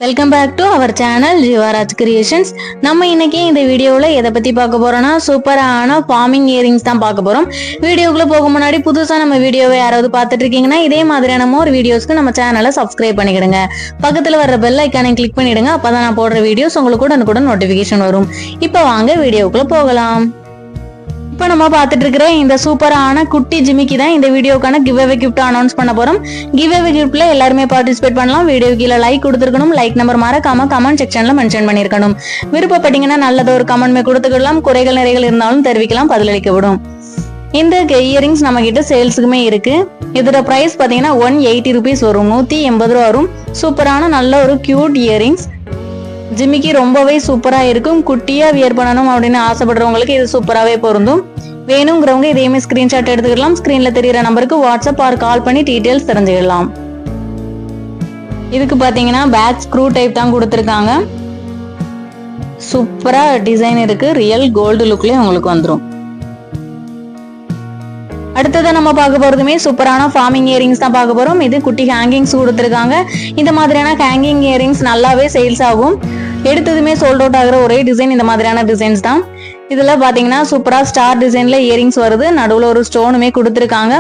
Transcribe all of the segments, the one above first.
Welcome back to our channel Jeevaraj Creations. நம்ம இன்னைக்கு இந்த வீடியோவில் எதை பற்றி பார்க்க போறோம்னா சூப்பரான ஃபார்மிங் இயரிங்ஸ் தான் பார்க்க போகிறோம். வீடியோக்குள்ளே போக முன்னாடி புதுசாக நம்ம வீடியோவை யாராவது பார்த்துட்டு இருக்கீங்கன்னா இதே மாதிரியான மோர் வீடியோஸ்க்கு நம்ம சேனலை சப்ஸ்கிரைப் பண்ணிக்கிடுங்க. பக்கத்தில் வர பெல் ஐக்கானை கிளிக் பண்ணிடுங்க. அப்போ தான் நான் போடுற வீடியோஸ் உங்களுக்கு கூட நோட்டிஃபிகேஷன் வரும். இப்போ வாங்க வீடியோக்குள்ளே போகலாம். இப்போ நம்ம பார்த்துட்டு இருக்கிற இந்த சூப்பரான குட்டி ஜிமிக்கி தான் இந்த வீடியோக்கான கிவ் அவே கிஃப்ட் அனௌன்ஸ் பண்ண போறோம். கிவ் அவே கிஃப்ட்ல எல்லாருமே பார்ட்டிசிபேட் பண்ணலாம். வீடியோ கீழே லைக் கொடுத்துருக்கணும். லைக் நம்பர் மறக்காம கமெண்ட் செக்ஷன்ல மென்ஷன் பண்ணிருக்கணும். விருப்பப்பட்டீங்கன்னா நல்லது ஒரு கமெண்ட்மே கொடுத்துக்கலாம். குறைகள் நிறைகள் இருந்தாலும் தெரிவிக்கலாம், பதிலளிக்கப்படும். இந்த இயரிங்ஸ் நம்ம கிட்ட சேல்ஸுக்குமே இருக்கு. இதோட பிரைஸ் பாத்தீங்கன்னா 180 rupees வரும், 180 ரூபா வரும். சூப்பரான நல்ல ஒரு கியூட் இயரிங்ஸ். ஜிமிக்கி ரொம்பவே சூப்பரா இருக்கும். குட்டியா வியர் பண்ணணும் அப்படின்னு ஆசைப்படுறவங்களுக்கு இது சூப்பராகவே பொருந்தும். வேணுங்கிறவங்க இதையுமே ஸ்கிரீன்ஷாட் எடுத்துக்கலாம். ஸ்கிரீன்ல தெரியுற நம்பருக்கு வாட்ஸ்அப் ஆர் கால் பண்ணி டீடைல்ஸ் தெரிஞ்சுக்கலாம். இதுக்கு பாத்தீங்கன்னா பேக் ஸ்க்ரூ டைப் தான் கொடுத்துருக்காங்க. சூப்பரா டிசைன் இருக்கு. ரியல் கோல்டு லுக்லயே உங்களுக்கு வந்துடும். அடுத்ததை நம்ம பார்க்க போறதுமே சூப்பரான ஃபார்மிங் இயரிங்ஸ் தான் பார்க்க போறோம். இது குட்டி ஹேங்கிங்ஸ் கொடுத்துருக்காங்க. இந்த மாதிரியான ஹேங்கிங் இயரிங்ஸ் நல்லாவே சேல்ஸ் ஆகும். எடுத்ததுமே சோல்ட் அவுட் ஆகிற ஒரே டிசைன் இந்த மாதிரியான டிசைன்ஸ் தான். இதுல பாத்தீங்கன்னா சூப்பரா ஸ்டார் டிசைன்ல இயரிங்ஸ் வருது. நடுவுல ஒரு ஸ்டோனுமே கொடுத்துருக்காங்க.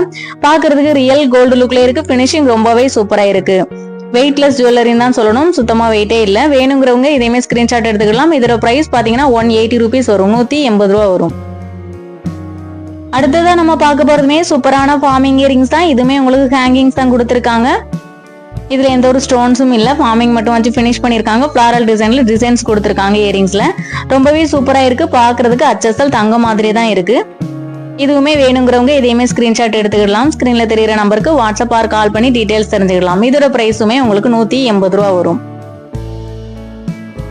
பாக்குறதுக்கு ரியல் கோல்டு லுக்ல இருக்கு. பினிஷிங் ரொம்பவே சூப்பரா இருக்கு. வெயிட்லெஸ் ஜுவல்லரின்னு தான் சொல்லணும். சுத்தமா வெயிட்டே இல்ல. வேணுங்கிறவங்க இதையுமே ஸ்கிரீன்ஷாட் எடுத்துக்கலாம். இதோட பிரைஸ் பாத்தீங்கன்னா 180 rupees வரும், 180 ரூபா வரும். அடுத்ததான் நம்ம பார்க்க போறதுமே சூப்பரான ஃபார்மிங் இயரிங்ஸ் தான். இதுமே உங்களுக்கு ஹேங்கிங்ஸ் தான் கொடுத்துருக்காங்க. இதுல எந்த ஒரு ஸ்டோன்ஸும் இல்ல, ஃபார்மிங் மட்டும் வச்சு ஃபினிஷ் பண்ணிருக்காங்க. ஃபிளாரல் டிசைன்ல டிசைன்ஸ் கொடுத்துருக்காங்க இயரிங்ஸ்ல. ரொம்பவே சூப்பரா இருக்கு. பாக்குறதுக்கு அச்சசல் தங்க மாதிரி தான் இருக்கு. இதுவுமே வேணுங்கிறவங்க இதையுமே ஸ்கிரீன்ஷாட் எடுத்துக்கலாம். ஸ்கிரீன்ல தெரியுற நம்பருக்கு வாட்ஸ்அப் ஆர் கால் பண்ணி டீடைல்ஸ் தெரிஞ்சுக்கலாம். இதோட பிரைஸுமே உங்களுக்கு 180 ரூபா வரும்.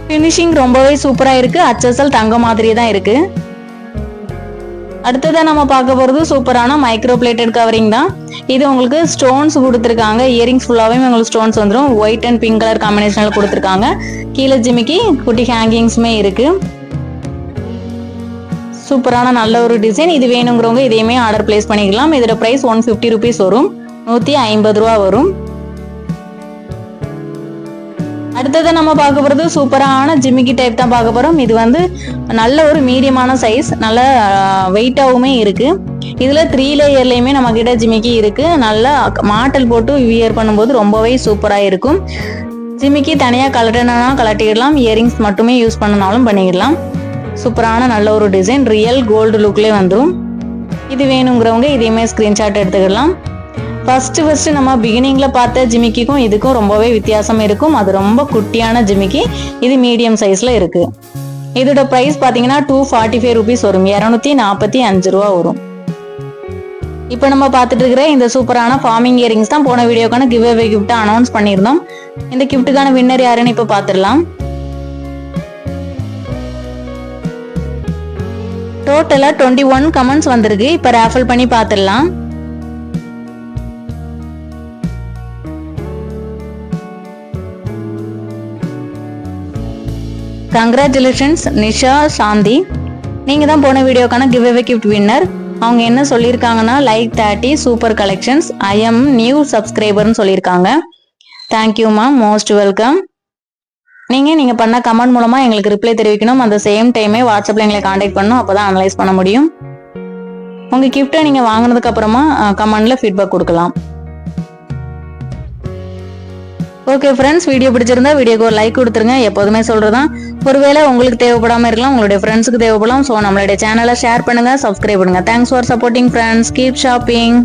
பினிஷிங் ரொம்பவே சூப்பரா இருக்கு. அச்சசல் தங்க மாதிரி தான் இருக்கு. அடுத்ததான் நம்ம பார்க்க போறது சூப்பரான மைக்ரோ பிளேட்டட் கவரிங் தான். இது உங்களுக்கு ஸ்டோன்ஸ் கொடுத்துருக்காங்க. இயரிங்ஸ் ஃபுல்லாவே உங்களுக்கு ஸ்டோன்ஸ் வந்துடும். ஒயிட் அண்ட் பிங்க் கலர் காம்பினேஷன்ல கொடுத்துருக்காங்க. கீழே ஜிமிக்கி குட்டி ஹேங்கிங்ஸுமே இருக்கு. சூப்பரான நல்ல ஒரு டிசைன். இது வேணுங்கிறவங்க இதையுமே ஆர்டர் பிளேஸ் பண்ணிக்கலாம். இதோட பிரைஸ் 150 rupees வரும், 150 ரூபா வரும். அடுத்ததை நம்ம பார்க்க போறது சூப்பரான ஜிமிக்கி டைப் தான் பார்க்க போறோம். இது வந்து நல்ல ஒரு மீடியமான சைஸ், நல்ல வெயிட்டாவுமே இருக்கு. இதுல 3 லேயர்லயுமே நம்ம கிட்ட ஜிமிக்கி இருக்கு. நல்லா மாட்டல் போட்டு வியர் பண்ணும்போது ரொம்பவே சூப்பரா இருக்கும். ஜிமிக்கி தனியா கலட்டனா கலட்டிடலாம். இயரிங்ஸ் மட்டுமே யூஸ் பண்ணனாலும் பண்ணிடலாம். சூப்பரான நல்ல ஒரு டிசைன். ரியல் கோல்டு லுக்லேயே வந்துடும். இது வேணுங்கிறவங்க இதையுமே ஸ்கிரீன்ஷாட் எடுத்துக்கலாம். ஃபர்ஸ்ட் நம்ம பிகினிங்ல பார்த்த ஜிமிக்கிக்கும் இதுக்கும் ரொம்பவே வித்தியாசம் இருக்கும். அது ரொம்ப குட்டியான ஜிமிக்கி. இது மீடியம் சைஸ்ல இருக்கு. இதோட பிரைஸ் பாத்தீங்கன்னா 245 rupees வரும், 245 ரூபா வரும். இப்போ நம்ம பார்த்துட்டு இருக்கிற இந்த சூப்பரான ஃபார்மிங் இயரிங்ஸ் தான் போன வீடியோக்கான கிவ் அவே கிஃப்ட் அனௌன்ஸ் பண்ணியிருந்தோம். இந்த கிஃப்ட்டுக்கான வின்னர் யாருன்னு இப்போ பார்த்துடலாம். டோட்டலா 21 கமெண்ட்ஸ் வந்திருக்கு. இப்போ ராஃபிள் பண்ணி பார்த்துடலாம். கங்க்ராச்சுலேஷன்ஸ் நிஷா சாந்தி. நீங்க தான் போன வீடியோக்கான கிவ் அவே கிஃப்ட் வின்னர். அவங்க என்ன சொல்லியிருக்காங்கன்னா like 30 super collections, I am new சப்ஸ்கிரைபர்னு சொல்லியிருக்காங்க. Thank you ma'am, most welcome. நீங்க பண்ண கமெண்ட் மூலமா எங்களுக்கு ரிப்ளை தெரிவிக்கணும். அந்த சேம் டைமே வாட்ஸ்அப்ல எங்களை கான்டாக்ட் பண்ணணும். அப்பதான் அனலைஸ் பண்ண முடியும். உங்க கிஃப்ட்டை நீங்க வாங்கினதுக்கு அப்புறமா கமெண்ட்ல ஃபீட்பேக் கொடுக்கலாம். ஓகே ஃப்ரெண்ட்ஸ், வீடியோ பிடிச்சிருந்தா வீடியோக்கு ஒரு லைக் கொடுத்துருங்க. எப்போதுமே சொல்றதான், ஒருவேளை உங்களுக்கு தேவைப்படாம இருக்கலாம், உங்களுடைய ஃப்ரெண்ட்ஸுக்கு தேவைப்படலாம். ஸோ நம்மளுடைய சேனலை ஷேர் பண்ணுங்க, சப்ஸ்கிரைப் பண்ணுங்க. Thanks for supporting friends. Keep shopping.